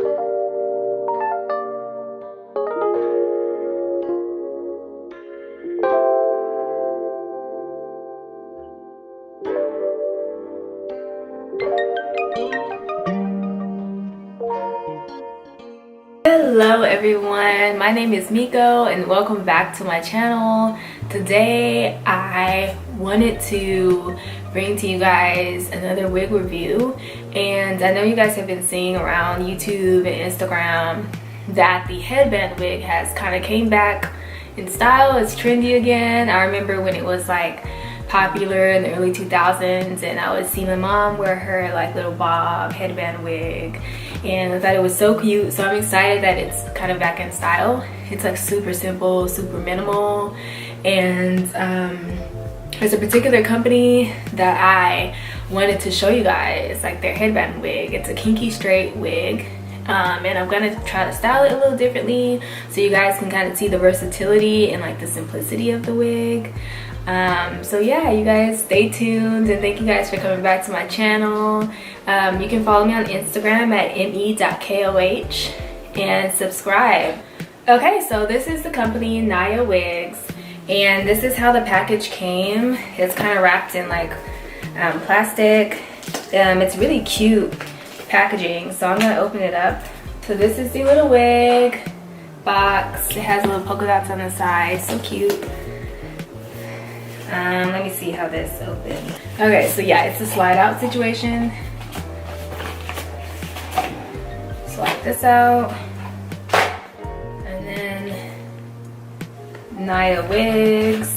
Hello everyone, my name is Miko and welcome back to my channel. Today I wanted to bring to you guys another wig review, and I know you guys have been seeing around YouTube and Instagram that the headband wig has kind of came back in style. It's trendy again. I remember when it was like popular in the early 2000s and I would see my mom wear her like little bob headband wig, and I thought it was so cute. So I'm excited that it's kind of back in style. It's like super simple, super minimal, and there's a particular company that I wanted to show you guys, like their headband wig. It's a kinky straight wig, and I'm gonna try to style it a little differently so you guys can kind of see the versatility and like the simplicity of the wig. So yeah, you guys stay tuned, and thank you guys for coming back to my channel. You can follow me on Instagram at me.koh and subscribe. Okay, so this is the company NiaWigs, and this is how the package came. It's kind of wrapped in like plastic. It's really cute packaging, so I'm gonna open it up. So this is the little wig box. It has little polka dots on the side, so cute. Let me see how this opens. Okay, so yeah, it's a slide out situation. Slide this out, and then NiaWigs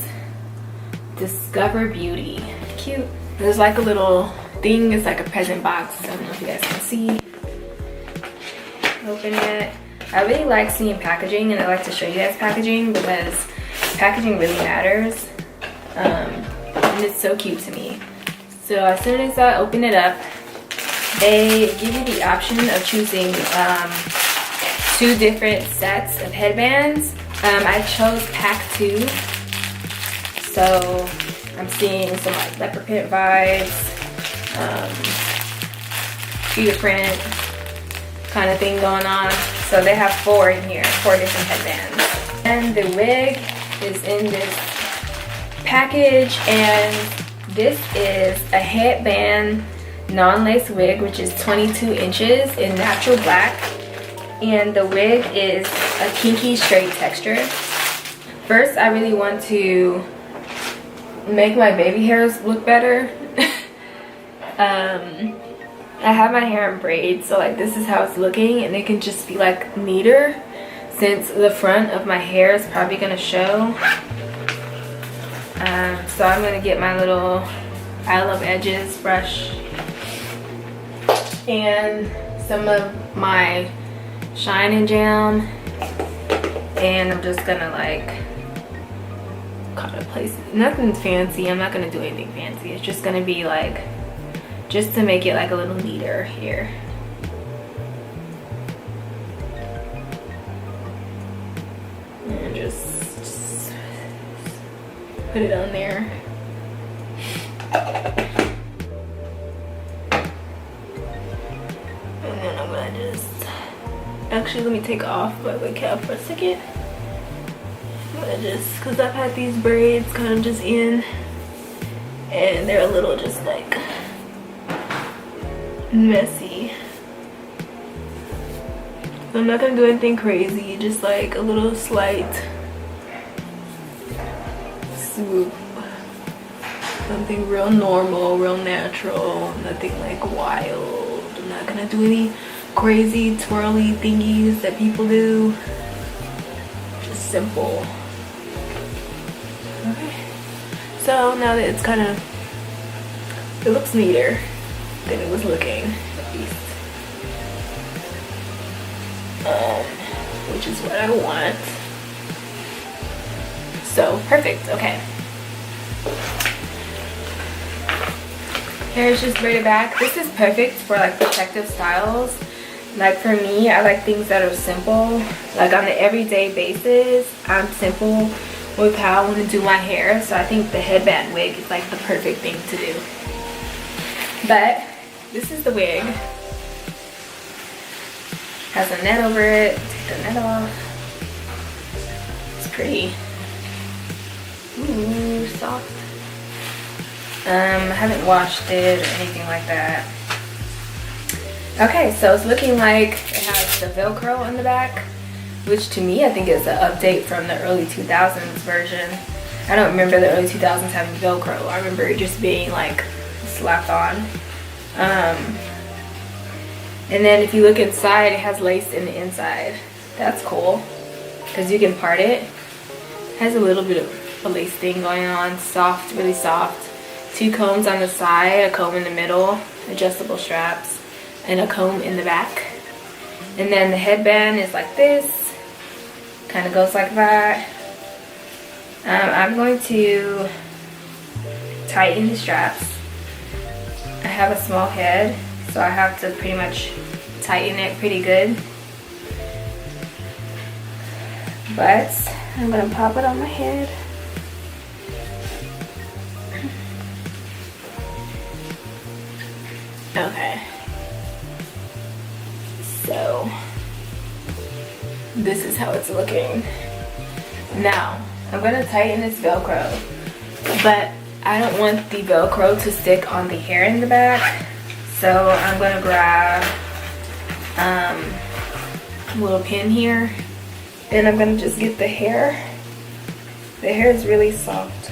Discover Beauty. Cute. There's like a little thing. It's like a present box. I don't know if you guys can see. Open it. I really like seeing packaging, and I like to show you guys packaging because packaging really matters. And it's so cute to me. So as soon as I open it up, they give you the option of choosing 2 different sets of headbands. I chose pack 2, so I'm seeing some like leopard print vibes, cheetah print kind of thing going on. So they have 4 in here, 4 different headbands, and the wig is in this package, and this is a headband non-lace wig, which is 22 inches in natural black, and the wig is a kinky straight texture. First, I really want to make my baby hairs look better. I have my hair in braids, so like this is how it's looking, and it can just be like neater since the front of my hair is probably gonna show. So I'm gonna get my little I Love Edges brush and some of my Shine and Jam, and I'm just gonna like kind of place it. Nothing fancy. I'm not gonna do anything fancy. It's just gonna be like just to make it like a little neater here. And just put it on there. And then I'm gonna just actually, let me take off my wig cap for a second. I'm gonna just, because I've had these braids kind of just in, and they're a little just like messy. So I'm not gonna do anything crazy, just like a little slight swoop. Something real normal, real natural, nothing like wild. I'm not gonna do any crazy twirly thingies that people do. Just simple. Okay. So now that it's kind of, it looks neater than it was looking, at least. Which is what I want. So perfect. Okay. Hair is just braided back. This is perfect for like protective styles. Like for me, I like things that are simple. Like on an everyday basis, I'm simple with how I want to do my hair. So I think the headband wig is like the perfect thing to do. But this is the wig. Has a net over it. Take the net off. It's pretty. Ooh, soft. I haven't washed it or anything like that. Okay, so it's looking like it has the Velcro on the back, which to me I think is an update from the early 2000s version. I don't remember the early 2000s having Velcro. I remember it just being like slapped on. And then if you look inside, it has lace in the inside. That's cool because you can part it. It has a little bit of a lace thing going on. Soft, really soft. 2 combs on the side, a comb in the middle, adjustable straps, and a comb in the back. And then the headband is like this. Kind of goes like that. I'm going to tighten the straps. I have a small head, so I have to pretty much tighten it pretty good. But I'm going to pop it on my head. Okay. So this is how it's looking. Now, I'm going to tighten this Velcro, but I don't want the Velcro to stick on the hair in the back. So I'm going to grab a little pin here, and I'm going to just get the hair. The hair is really soft.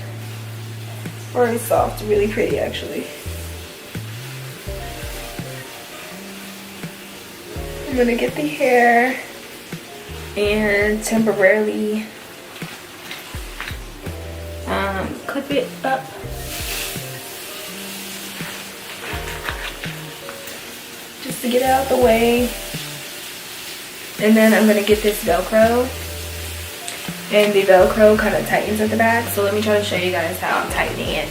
Very soft, really pretty actually. I'm going to get the hair and temporarily clip it up. Just to get it out the way. And then I'm going to get this Velcro. And the Velcro kind of tightens at the back. So let me try to show you guys how I'm tightening it.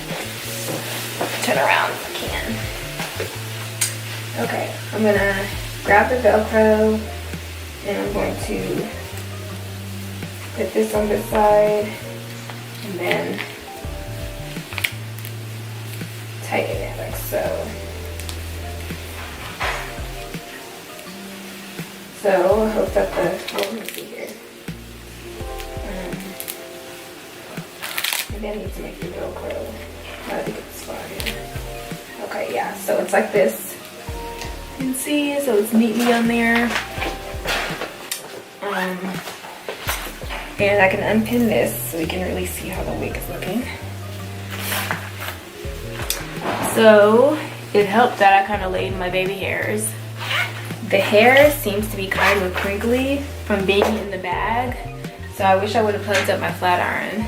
Turn around if I can. Okay, I'm going to grab the Velcro and I'm going to put this on this side and then tighten it like so. So I hope that let me see here. Maybe I need to make the Velcro. I think it's fine. Okay, yeah, so it's like this. You can see, so it's neatly on there. And I can unpin this so we can really see how the wig is looking. So it helped that I kind of laid my baby hairs. The hair seems to be kind of crinkly from being in the bag. So I wish I would have plugged up my flat iron,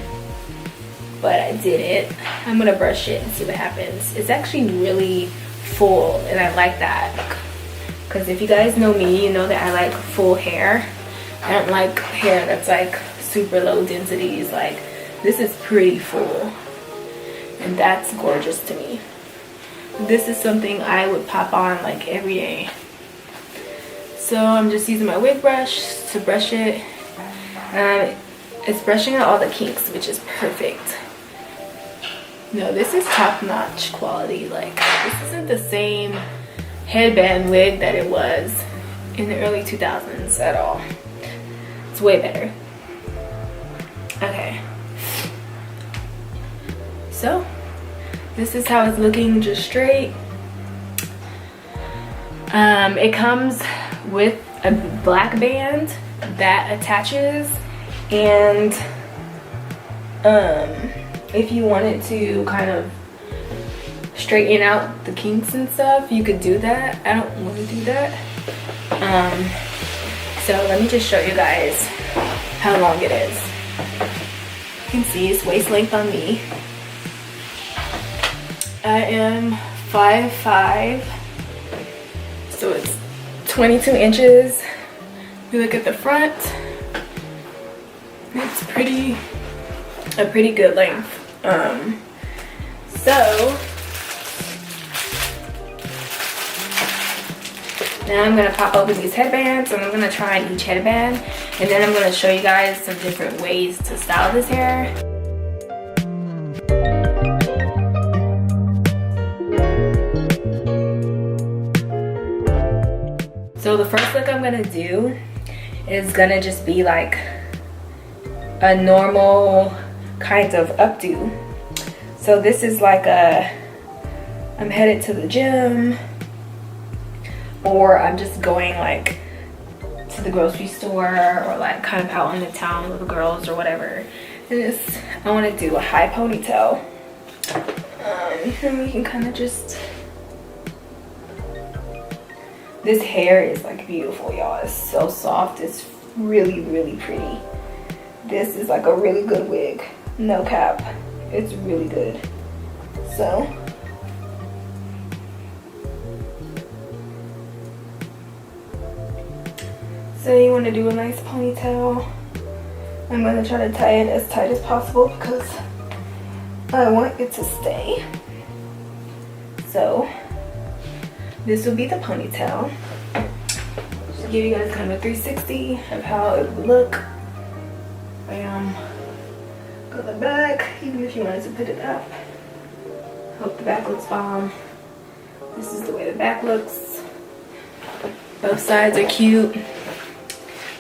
but I didn't. I'm gonna brush it and see what happens. It's actually really full and I like that. Because if you guys know me, you know that I like full hair. I don't like hair that's like super low densities. Like this is pretty full and that's gorgeous to me. This is something I would pop on like every day. So I'm just using my wig brush to brush it. It's brushing out all the kinks, which is perfect. No, this is top-notch quality. Like this isn't the same headband wig that it was in the early 2000s at all. It's way better. Okay. So this is how it's looking, just straight. It comes with a black band that attaches, and if you wanted to kind of straighten out the kinks and stuff, you could do that. I don't want to do that. So let me just show you guys how long it is. You can see it's waist length on me. I am 5'5", so it's 22 inches. If you look at the front, it's a pretty good length. So now I'm gonna pop open these headbands and I'm gonna try each headband, and then I'm gonna show you guys some different ways to style this hair. So So the first look I'm gonna do is gonna just be like a normal kind of updo. So this is like I'm headed to the gym, or I'm just going like to the grocery store, or like kind of out in the town with the girls or whatever. And I want to do a high ponytail. And we can kind of just, this hair is like beautiful, y'all. It's so soft. It's really, really pretty. This is like a really good wig, no cap. It's really good. So you want to do a nice ponytail. I'm going to try to tie it as tight as possible because I want it to stay. So this will be the ponytail. Just give you guys kind of a 360 of how it would look. Bam. Go the back, even if you wanted to put it up. Hope the back looks bomb. This is the way the back looks. Both sides are cute.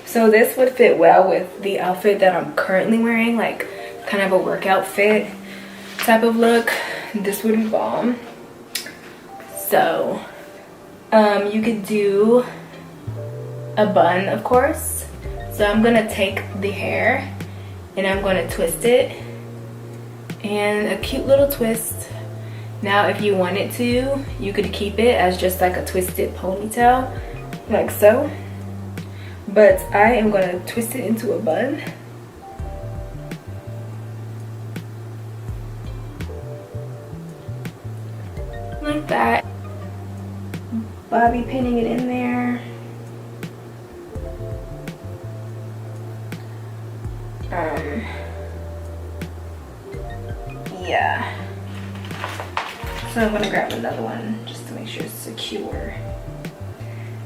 So this would fit well with the outfit that I'm currently wearing, like kind of a workout fit type of look. This would be bomb. So you could do a bun, of course. So I'm gonna take the hair and I'm gonna twist it, and a cute little twist. Now if you wanted to, you could keep it as just like a twisted ponytail, like so. But I am gonna twist it into a bun. Like that. Bobby pinning it in there. Yeah. So I'm gonna grab another one just to make sure it's secure.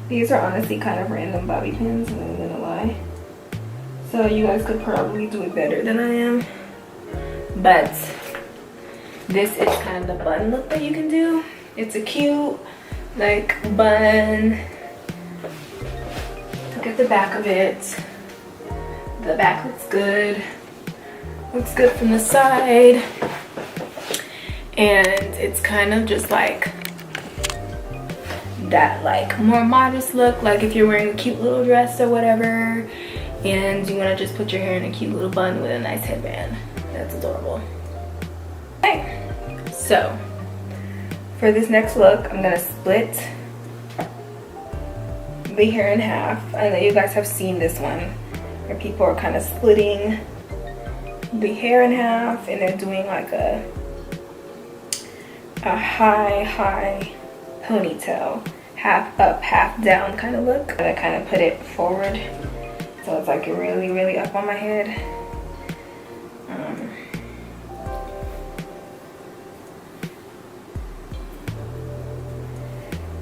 These are honestly kind of random bobby pins, I'm not gonna lie. So you guys could probably do it better than I am. But this is kind of the bun look that you can do. It's a cute like bun. Look at the back of it. The back looks good. Looks good from the side. And it's kind of just like that like more modest look, like if you're wearing a cute little dress or whatever and you want to just put your hair in a cute little bun with a nice headband. That's adorable. Okay, so for this next look I'm gonna split the hair in half. I know you guys have seen this one where people are kind of splitting the hair in half and they're doing like a high ponytail, half up half down kind of look. I kind of put it forward so it's like really up on my head.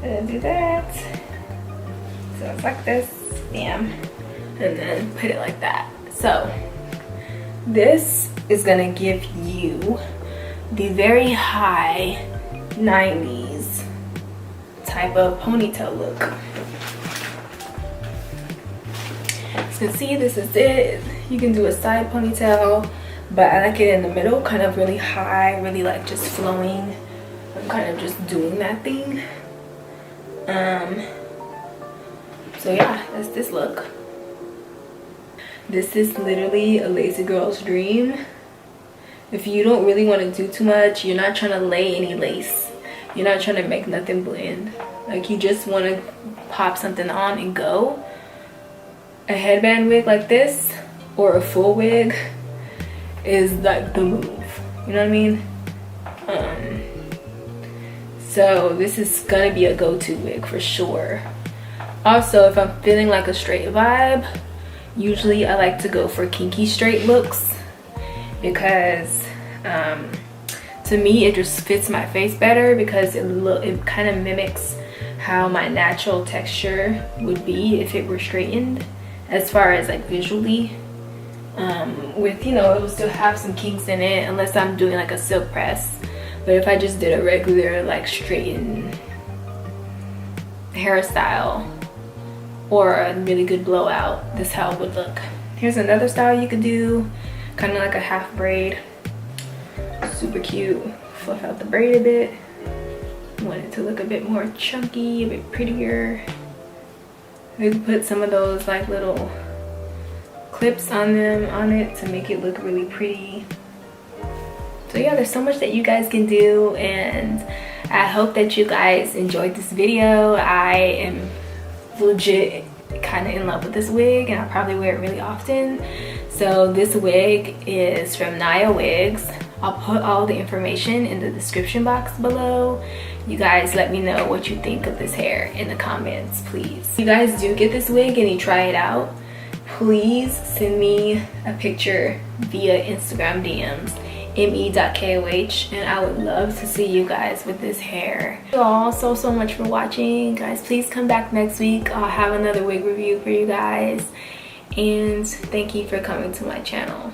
And do that, so it's like this, bam, and then put it like that. So this is gonna give you the very high 90s type of ponytail look. As you can see, this is it. You can do a side ponytail, but I like it in the middle, kind of really high, really like just flowing. I'm kind of just doing that thing. So yeah, that's this look. This is literally a lazy girl's dream. If you don't really want to do too much, you're not trying to lay any lace, you're not trying to make nothing blend, like you just want to pop something on and go, a headband wig like this or a full wig is like the move, you know what I mean? So this is gonna be a go-to wig for sure. Also, if I'm feeling like a straight vibe, usually I like to go for kinky straight looks, because to me it just fits my face better, because it kind of mimics how my natural texture would be if it were straightened, as far as like visually, with, you know, it will still have some kinks in it unless I'm doing like a silk press. But if I just did a regular like straightened hairstyle, or a really good blowout, this is how it would look. Here's another style you could do, kind of like a half braid. Super cute. Fluff out the braid a bit. Want it to look a bit more chunky, a bit prettier. We can put some of those like little clips on it to make it look really pretty. So yeah, there's so much that you guys can do, and I hope that you guys enjoyed this video. I am legit kind of in love with this wig, and I probably wear it really often. So this wig is from NiaWigs. I'll put all the information in the description box below. You guys let me know what you think of this hair in the comments, please. If you guys do get this wig and you try it out, please send me a picture via Instagram DMs, me.koh, and I would love to see you guys with this hair. Thank you all so much for watching. Guys, please come back next week. I'll have another wig review for you guys, and thank you for coming to my channel.